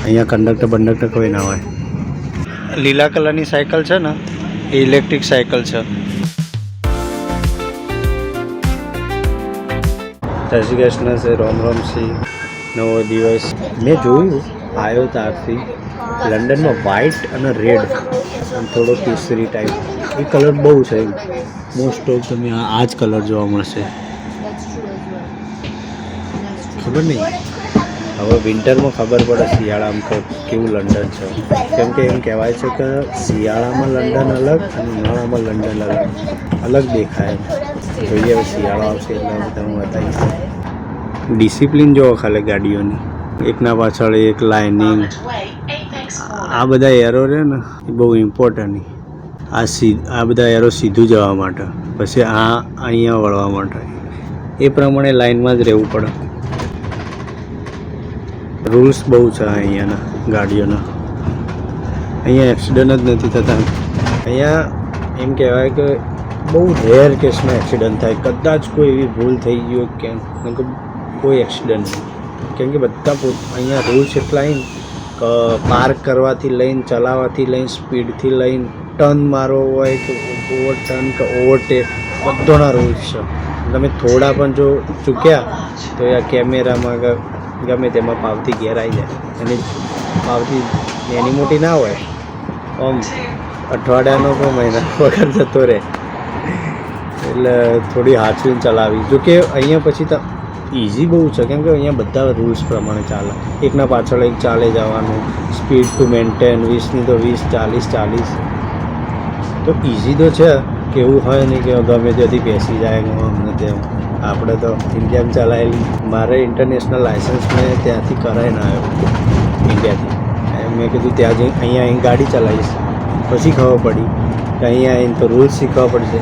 અહીંયા કંડક્ટર કોઈ ના હોય. લીલા કલરની સાયકલ છે ને એ ઇલેક્ટ્રિક સાયકલ છે. જય શ્રી કૃષ્ણ છે. રોમ સિંહ. નવો દિવસ. મેં જોયું આવ્યો ત્યારથી લંડનમાં વ્હાઇટ અને રેડ થોડો કેસરી ટાઈપ એ કલર બહુ છે. મોસ્ટ ઓફ તમે આ જ કલર જોવા મળશે. ખબર નહીં હવે વિન્ટરમાં ખબર પડે શિયાળામાં કેવું લંડન છે. કેમ કે એમ કહેવાય છે કે શિયાળામાં લંડન અલગ અને ઉનાળામાં લંડન અલગ દેખાય. જોઈએ હવે શિયાળો આવશે એટલે બધા હું બતાવીશ. ડિસિપ્લિન જોવો ખાલી ગાડીઓની, એકના પાછળ એક લાઇનિંગ. આ બધા એરો રહે ને એ બહુ ઇમ્પોર્ટન્ટ. આ બધા એરો સીધું જવા માટે, પછી આ અહીંયા વળવા માટે, એ પ્રમાણે લાઇનમાં જ રહેવું પડે. રૂલ્સ બહુ છે અહીંયાના ગાડીઓના. અહીંયા એક્સિડન્ટ જ નથી થતા. અહીંયા એમ કહેવાય કે બહુ રેર કેસમાં એક્સિડન્ટ થાય. કદાચ કોઈ એવી ભૂલ થઈ ગઈ હોય કેમ કે કોઈ એક્સિડન્ટ નહીં. કેમ કે બધા અહીંયા રૂલ્સ એટલા કે પાર્ક કરવાથી લઈને, ચલાવવાથી લઈને, સ્પીડથી લઈને, ટર્ન મારવો હોય કે ઓવર ટર્ન કે ઓવરટેક, બધાના રૂલ્સ છે. તમે થોડા પણ જો ચૂક્યા તો આ કેમેરામાં ગમે તેમાં પાવતી ઘેર આવી જાય. અને પાવતી એની મોટી ના હોય, આમ અઠવાડિયાનો કે મહિના વગર જતો રહે. એટલે થોડી હાથવીને ચલાવી. જોકે અહીંયા પછી તો ઇઝી બહુ છે. કેમ કે અહીંયા બધા રૂલ્સ પ્રમાણે ચાલે. એકના પાછળ એક ચાલે જવાનું, સ્પીડ ટુ મેન્ટેન 20ની તો 20, 40. તો ઇઝી તો છે કે એવું હોય નહીં કે ગમે ત્યાંથી બેસી જાય અમને તેમ. આપણે તો ઇન્ડિયામાં ચલાવેલી. મારે ઇન્ટરનેશનલ લાઇસન્સ મેં ત્યાંથી કરાવીને આવ્યો ઇન્ડિયાથી. મેં કીધું ત્યાં જઈ અહીંયા ગાડી ચલાવીશ. પછી ખબર પડી કે અહીંયા આવીને તો રૂલ્સ શીખવા પડશે.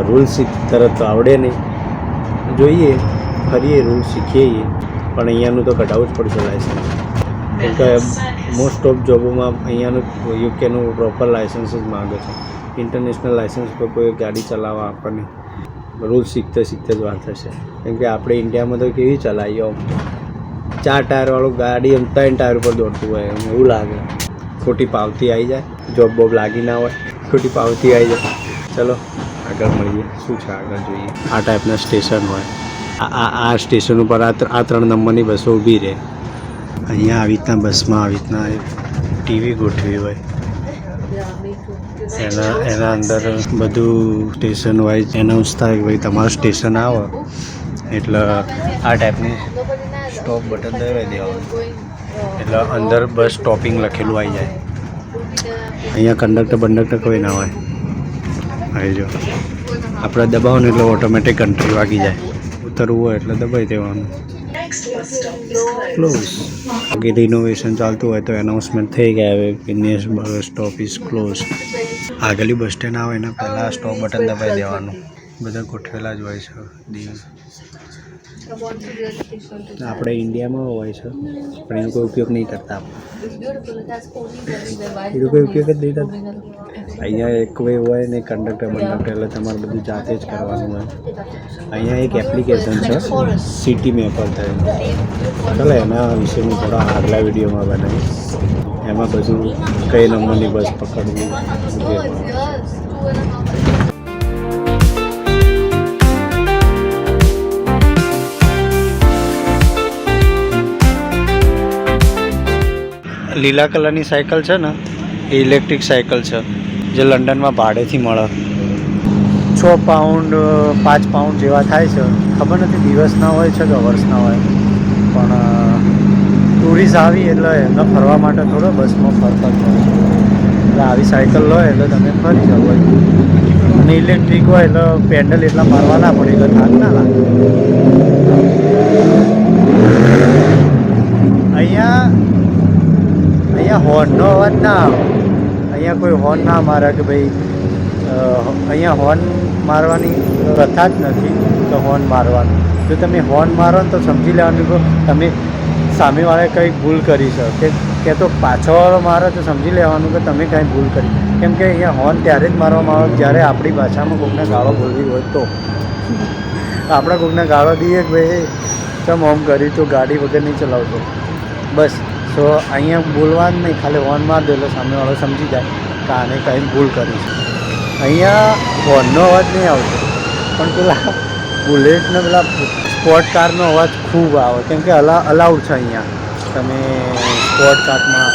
રૂલ્સ તરત તો આવડે નહીં. જોઈએ ફરીએ રૂલ્સ શીખીએ, પણ અહીંયાનું તો કઢાવવું જ પડશે લાઇસન્સ. કેમ કે મોસ્ટ ઓફ જોબોમાં અહીંયાનું યુકેનું પ્રોપર લાઇસન્સ જ માગે છે. ઇન્ટરનેશનલ લાઇસન્સ પર કોઈ ગાડી ચલાવવા આપણને રૂલ્સ શીખતે જ વાર થશે. કેમ કે આપણે ઇન્ડિયામાં તો કેવી ચલાવીએ, 4 ટાયરવાળું ગાડી 3 ટાયર ઉપર દોડતું હોય એમ એવું લાગે. ખોટી પાવતી આવી જાય, જોબ લાગી ના હોય, ખોટી પાવતી આવી જાય. ચલો આગળ મળીએ. શું છે આગળ જોઈએ. આ ટાઈપના સ્ટેશન હોય. આ સ્ટેશન ઉપર આ 3 નંબરની બસો ઊભી રહે. અહીંયા આવી રીતના બસમાં આવી રીતના ટીવી ગોઠવી હોય. એના અંદર બધું સ્ટેશન વાઇઝ એનાઉન્સ થાય કે ભાઈ તમારું સ્ટેશન આવે એટલે આ ટાઈપની સ્ટોપ બટન દબાવી દેવાનું એટલે અંદર બસ સ્ટોપિંગ લખેલું આવી જાય. અહીંયા કંડક્ટર કોઈ ના હોય. આવી જો આપણે દબાવવાનું એટલે ઓટોમેટિક કન્ટ્રી વાગી જાય. ઉતરવું હોય એટલે દબાઈ દેવાનું. ક્લોઝ. બાકી રિનોવેશન ચાલતું હોય તો એનાઉન્સમેન્ટ થઈ ગયા હવે કે next bus stop is close. આગળની બસ સ્ટેન્ડ આવે એના પહેલાં સ્ટોપ બટન દબાવી દેવાનું. બધા ગોઠવેલા જ હોય છે દિવસ. આપણે ઇન્ડિયામાં હોય છે પણ એનો કોઈ ઉપયોગ નહીં કરતા. એનો કોઈ ઉપયોગ જ નહીં કરતા. અહીંયા એક વે હોય ને કંડક્ટર એટલે તમારે બધું જાતે જ કરવાનું હોય. અહીંયા એક એપ્લિકેશન છે સિટી મેપર થાય. ચાલો એના વિશે હું થોડા આગલા વિડીયોમાં બનાવીશ. એમાં બધું કઈ નંબરની બસ પકડવી વગેરે. લીલા કલરની સાયકલ છે ને એ ઇલેક્ટ્રિક સાયકલ છે જે લંડનમાં ભાડેથી મળે. 6 પાઉન્ડ 5 પાઉન્ડ જેવા થાય છે. ખબર નથી દિવસના હોય છે કે વર્ષના હોય. પણ ટુરિસ્ટ આવી એટલે એમને ફરવા માટે થોડો બસમાં ફરતા હોય. એટલે આવી સાયકલ લો એટલે તમે ફરી જાવ. અને ઇલેક્ટ્રિક હોય એટલે પેન્ડલ એટલા મારવા ના પડે એટલે થાક ના લાગે. અહીંયા હોર્નનો અવાજ ના આવે. અહીંયા કોઈ હોર્ન ના મારે કે ભાઈ અહીંયા હોર્ન મારવાની પ્રથા જ નથી તો હોર્ન મારવાનું. જો તમે હોર્ન મારો ને તો સમજી લેવાનું કે તમે સામેવાળાએ કંઈક ભૂલ કરી છે કે તો પાછળવાળો મારે તો સમજી લેવાનું કે તમે કાંઈ ભૂલ કરી. કેમ કે અહીંયા હોર્ન ત્યારે જ મારવામાં આવે જ્યારે આપણી ભાષામાં કોઈને ગાળો બોલવી હોય તો. આપણે કોઈને ગાળો દઈએ કે ભાઈ ચમ હોમ કરી તો ગાડી વગર નહીં ચલાવતો, બસ સો અહીંયા બોલવાનું નહીં, ખાલી હોર્ન માર દો એટલે સામેવાળો સમજી જાય કે આને કંઈ ભૂલ કરી છે. અહીંયા હોર્નનો અવાજ નહીં આવતો, પણ પેલા બુલેટને પેલા સ્પોર્ટ કારનો અવાજ ખૂબ આવે, કેમ કે અલાઉડ છે અહીંયા. તમે સ્પોર્ટ કારમાં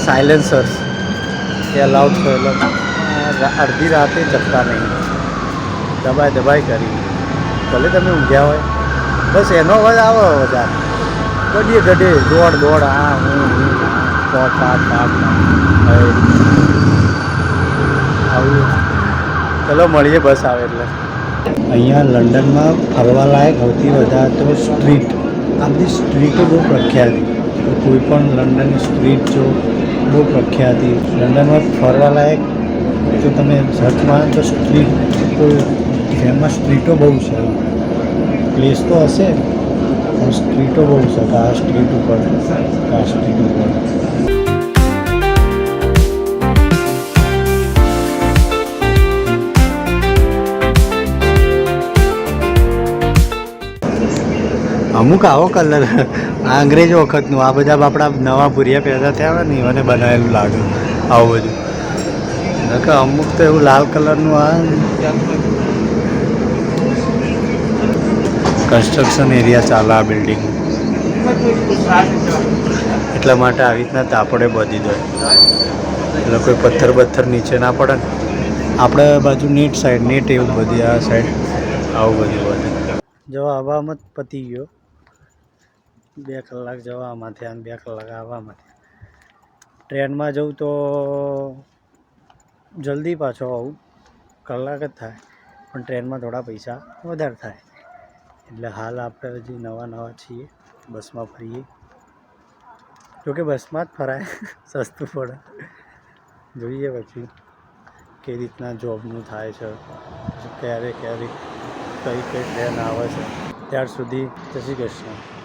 સાયલેન્સર્સ એ અલાઉડ છે, એટલે અડધી રાતે જગતા નહીં, દબાઈ કરી ભલે તમે ઊંઘ્યા હોય, બસ એનો અવાજ આવે વધારે. ગઢે દોડ હા હું સ્પોટ આવું. ચલો મળીએ બસ આવે એટલે. અહીંયા લંડનમાં ફરવા લાયક સૌથી વધારે તો સ્ટ્રીટ, આ બધી સ્ટ્રીટો બહુ પ્રખ્યાત. કોઈ પણ લંડનની સ્ટ્રીટ જો બહુ પ્રખ્યાત. લંડનમાં ફરવા લાયક જો તમે સર્ચ મારો તો સ્ટ્રીટ, કોઈ ફેમસ સ્ટ્રીટો બહુ છે. પ્લેસ તો હશે પણ સ્ટ્રીટો બહુ છે. આ સ્ટ્રીટ ઉપર આ સ્ટ્રીટ ઉપર અમુક આવો કલર આ અંગ્રેજો વખતનું, આ બધા આપણા નવા ભૂરિયા પેદા થયા હોય ને એને બનાવેલું લાગે આવું બધું. નકર અમુક તો એવું લાલ કલરનું આ કન્સ્ટ્રક્શન એરિયા ચાલે આ બિલ્ડિંગ, એટલા માટે આવી રીતના તાપડે બધી દો એટલે કોઈ પથ્થર નીચે ના પડે ને. આપણે બાજુ નેટ સાઈડ નેટ એવું બધી, આ સાઈડ આવું બધું. જો હવામાં પતી ગયો, 2 કલાક જવામાં થયા અને 2 કલાક આવવામાં થયા. ટ્રેનમાં જવું તો જલ્દી પાછો આવું, કલાક જ થાય, પણ ટ્રેનમાં થોડા પૈસા વધારે થાય. એટલે હાલ આપણે હજી નવા છીએ, બસમાં ફરીએ. જોકે બસમાં જ ફરાય, સસ્તું પડે. જોઈએ પછી કઈ રીતના જોબનું થાય છે, ક્યારે કઈ ટ્રેન આવે છે. ત્યાર સુધી જય શ્રી કૃષ્ણ.